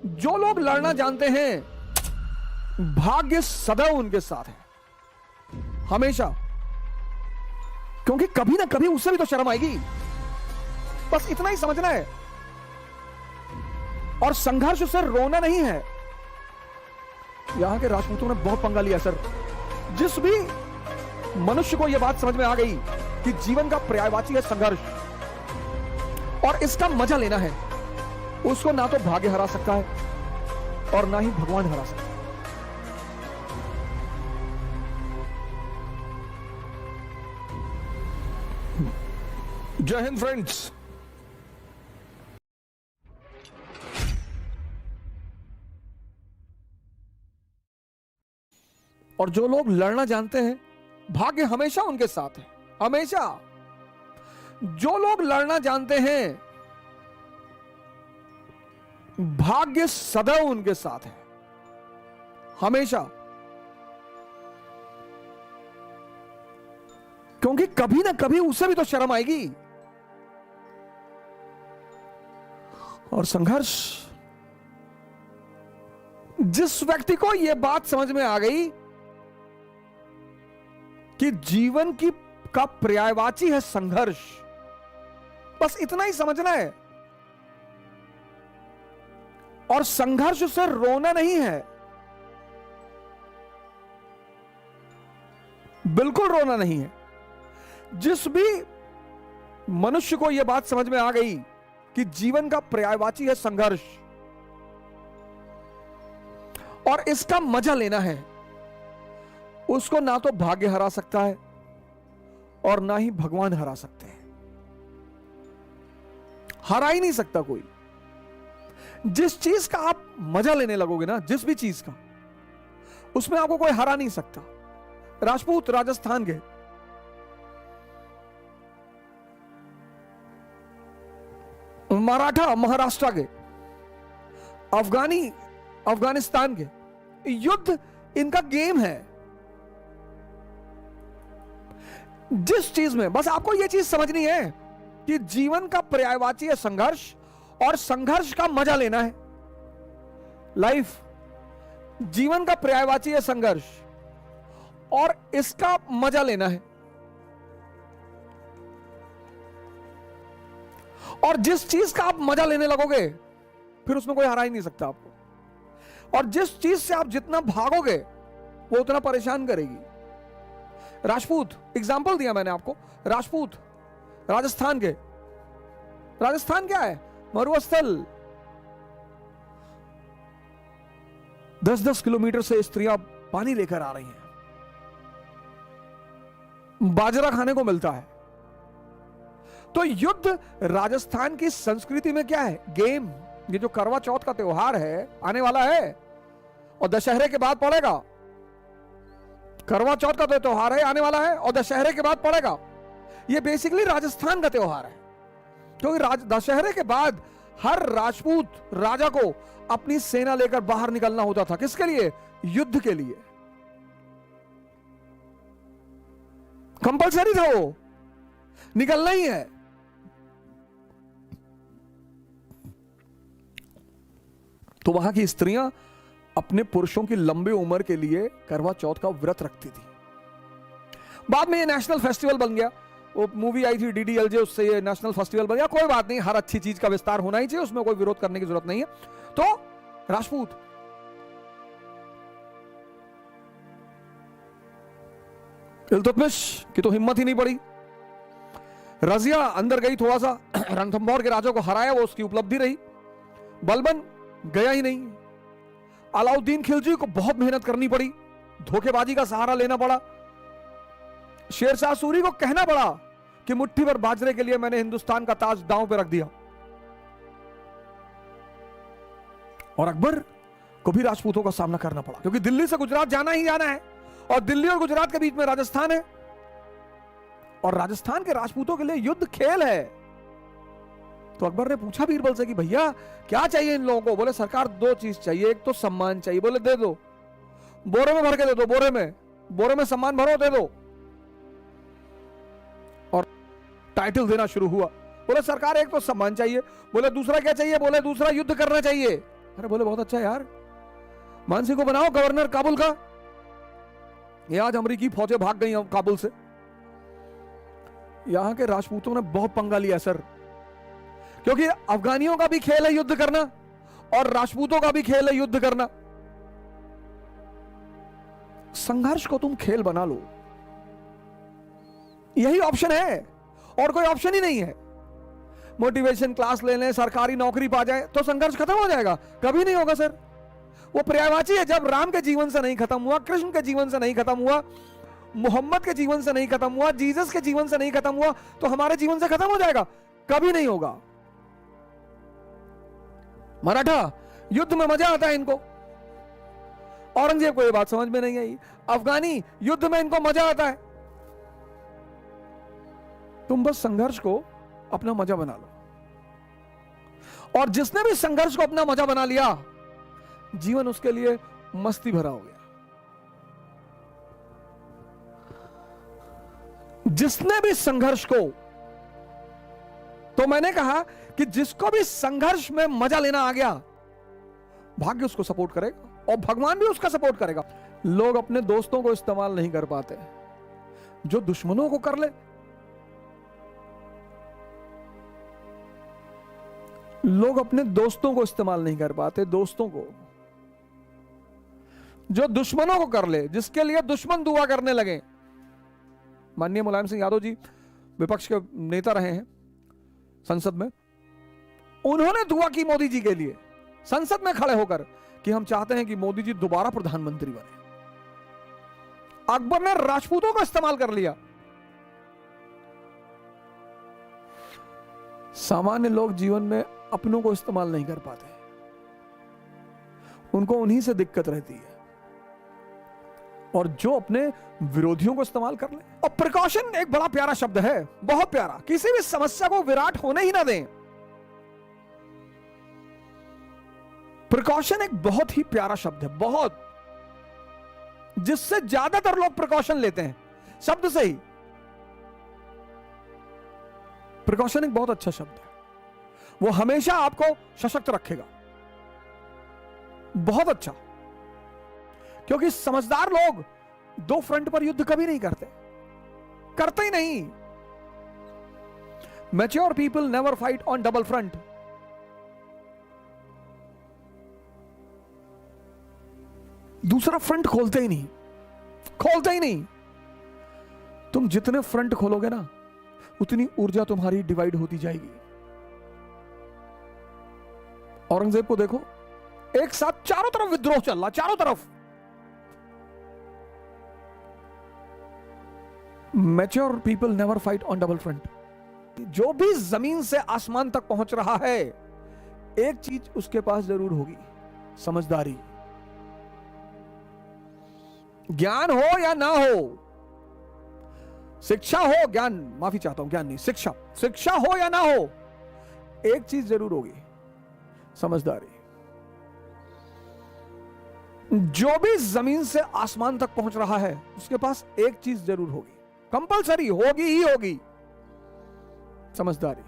जो लोग लड़ना जानते हैं, भाग्य सदैव उनके साथ है, हमेशा। क्योंकि कभी ना कभी उससे भी तो शर्म आएगी, बस इतना ही समझना है। और संघर्ष से रोना नहीं है। यहां के राजपूतों ने बहुत पंगा लिया सर। जिस भी मनुष्य को यह बात समझ में आ गई कि जीवन का पर्यायवाची है संघर्ष और इसका मजा लेना है, उसको ना तो भाग्य हरा सकता है और ना ही भगवान हरा सकता है। जय हिंद फ्रेंड्स। और जो लोग लड़ना जानते हैं, भाग्य हमेशा उनके साथ है, हमेशा। जो लोग लड़ना जानते हैं, भाग्य सदैव उनके साथ है, हमेशा। क्योंकि कभी ना कभी उसे भी तो शर्म आएगी। और संघर्ष, जिस व्यक्ति को यह बात समझ में आ गई कि जीवन की का पर्यायवाची है संघर्ष, बस इतना ही समझना है। और संघर्ष से रोना नहीं है, बिल्कुल रोना नहीं है। जिस भी मनुष्य को यह बात समझ में आ गई कि जीवन का पर्यायवाची है संघर्ष और इसका मजा लेना है, उसको ना तो भाग्य हरा सकता है और ना ही भगवान हरा सकते हैं। हरा ही नहीं सकता कोई। जिस चीज का आप मजा लेने लगोगे ना, जिस भी चीज का, उसमें आपको कोई हरा नहीं सकता। राजपूत राजस्थान के, मराठा महाराष्ट्र के, अफगानी अफगानिस्तान के, युद्ध इनका गेम है। जिस चीज में बस आपको यह चीज समझनी है कि जीवन का पर्यायवाची है संघर्ष और संघर्ष का मजा लेना है। लाइफ, जीवन का पर्यायवाची है संघर्ष और इसका मजा लेना है। और जिस चीज का आप मजा लेने लगोगे, फिर उसमें कोई हरा ही नहीं सकता आपको। और जिस चीज से आप जितना भागोगे, वो उतना परेशान करेगी। राजपूत, एग्जाम्पल दिया मैंने आपको, राजपूत राजस्थान के। राजस्थान क्या है? मरुस्थल। 10-10 किलोमीटर से स्त्रियां पानी लेकर आ रही हैं, बाजरा खाने को मिलता है। तो युद्ध राजस्थान की संस्कृति में क्या है? गेम। ये जो करवा चौथ का त्योहार है, आने वाला है और दशहरे के बाद पड़ेगा। करवा चौथ का तो त्योहार है, आने वाला है और दशहरे के बाद पड़ेगा। ये बेसिकली राजस्थान का त्योहार है, क्योंकि दशहरे के बाद हर राजपूत राजा को अपनी सेना लेकर बाहर निकलना होता था। किसके लिए? युद्ध के लिए। कंपलसरी था, वो निकलना ही है। तो वहां की स्त्रियां अपने पुरुषों की लंबी उम्र के लिए करवा चौथ का व्रत रखती थी। बाद में ये नेशनल फेस्टिवल बन गया। वो मूवी आई थी DDLJ, उससे ये नेशनल फेस्टिवल बन गया। कोई बात नहीं, हर अच्छी चीज का विस्तार होना ही चाहिए, उसमें कोई विरोध करने की जरूरत नहीं है। तो राजपूत इल्तुतमिश की तो हिम्मत ही नहीं पड़ी। रजिया अंदर गई, थोड़ा सा रणथंभौर के राजा को हराया, वो उसकी उपलब्धि रही। बलबन गया ही नहीं। अलाउद्दीन खिलजी को बहुत मेहनत करनी पड़ी, धोखेबाजी का सहारा लेना पड़ा। शेरशाह सूरी को कहना पड़ा कि मुट्ठी भर बाजरे के लिए मैंने हिंदुस्तान का ताज दांव पे रख दिया। और अकबर को भी राजपूतों का सामना करना पड़ा, क्योंकि दिल्ली से गुजरात जाना ही जाना है और दिल्ली और गुजरात के बीच में राजस्थान है और राजस्थान के राजपूतों के लिए युद्ध खेल है। तो अकबर ने पूछा बीरबल से कि भैया क्या चाहिए इन लोगों को? बोले सरकार 2 चीज चाहिए, एक तो सम्मान चाहिए। बोले दे दो, बोरे में भर के दे दो, बोरे में सम्मान भरो, दे दो। और टाइटल देना शुरू हुआ। बोले सरकार एक तो सम्मान चाहिए। बोले दूसरा क्या चाहिए? बोले दूसरा युद्ध करना चाहिए। अरे बोले बहुत अच्छा यार, मानसी को बनाओ गवर्नर काबुल का। ये आज अमेरिकी फौजें भाग गई काबुल से। यहां के राजपूतों ने बहुत पंगा लिया सर, क्योंकि अफगानियों का भी खेल है युद्ध करना और राजपूतों का भी खेल है युद्ध करना। संघर्ष को तुम खेल बना लो, यही ऑप्शन है और कोई ऑप्शन ही नहीं है। मोटिवेशन क्लास ले लें, सरकारी नौकरी पा जाए तो संघर्ष खत्म हो जाएगा? कभी नहीं होगा सर। वो पर्यायवाची है। जब राम के जीवन से नहीं खत्म हुआ, कृष्ण के जीवन से नहीं खत्म हुआ, मोहम्मद के जीवन से नहीं खत्म हुआ, जीसस के जीवन से नहीं खत्म हुआ, तो हमारे जीवन से खत्म हो जाएगा? कभी नहीं होगा। मराठा युद्ध में मजा आता है इनको, औरंगजेब को यह बात समझ में नहीं आई। अफगानी युद्ध में इनको मजा आता है। तुम बस संघर्ष को अपना मजा बना लो, और जिसने भी संघर्ष को अपना मजा बना लिया, जीवन उसके लिए मस्ती भरा हो गया। जिसने भी संघर्ष को, तो मैंने कहा कि जिसको भी संघर्ष में मजा लेना आ गया, भाग्य उसको सपोर्ट करेगा और भगवान भी उसका सपोर्ट करेगा। लोग अपने दोस्तों को इस्तेमाल नहीं कर पाते, जो दुश्मनों को कर ले। लोग अपने दोस्तों को इस्तेमाल नहीं कर पाते, दोस्तों को। जो दुश्मनों को कर ले, जिसके लिए दुश्मन दुआ करने लगे। माननीय मुलायम सिंह यादव जी विपक्ष के नेता रहे हैं संसद में, उन्होंने दुआ की मोदी जी के लिए संसद में खड़े होकर कि हम चाहते हैं कि मोदी जी दोबारा प्रधानमंत्री बने। अकबर ने राजपूतों को इस्तेमाल कर लिया। सामान्य लोग जीवन में अपनों को इस्तेमाल नहीं कर पाते, उनको उन्हीं से दिक्कत रहती है। और जो अपने विरोधियों को इस्तेमाल कर ले। और प्रिकॉशन एक बड़ा प्यारा शब्द है, बहुत प्यारा। किसी भी समस्या को विराट होने ही ना दें। प्रिकॉशन एक बहुत ही प्यारा शब्द है, बहुत, जिससे ज्यादातर लोग प्रिकॉशन लेते हैं शब्द से ही। प्रिकॉशन एक बहुत अच्छा शब्द है, वो हमेशा आपको सशक्त रखेगा। बहुत अच्छा, क्योंकि समझदार लोग दो फ्रंट पर युद्ध कभी नहीं करते, करते ही नहीं। Mature people never fight on double front. दूसरा फ्रंट खोलते ही नहीं, खोलते ही नहीं। तुम जितने फ्रंट खोलोगे ना, उतनी ऊर्जा तुम्हारी डिवाइड होती जाएगी। औरंगजेब को देखो, एक साथ चारों तरफ विद्रोह चल रहा, चारों तरफ। Mature people never fight on double front. जो भी जमीन से आसमान तक पहुंच रहा है, एक चीज उसके पास जरूर होगी, समझदारी। ज्ञान हो या ना हो, शिक्षा हो, ज्ञान, माफी चाहता हूं, ज्ञान नहीं, शिक्षा, शिक्षा हो या ना हो, एक चीज जरूर होगी, समझदारी। जो भी जमीन से आसमान तक पहुंच रहा है, उसके पास एक चीज जरूर होगी, कंपलसरी होगी ही होगी, समझदारी।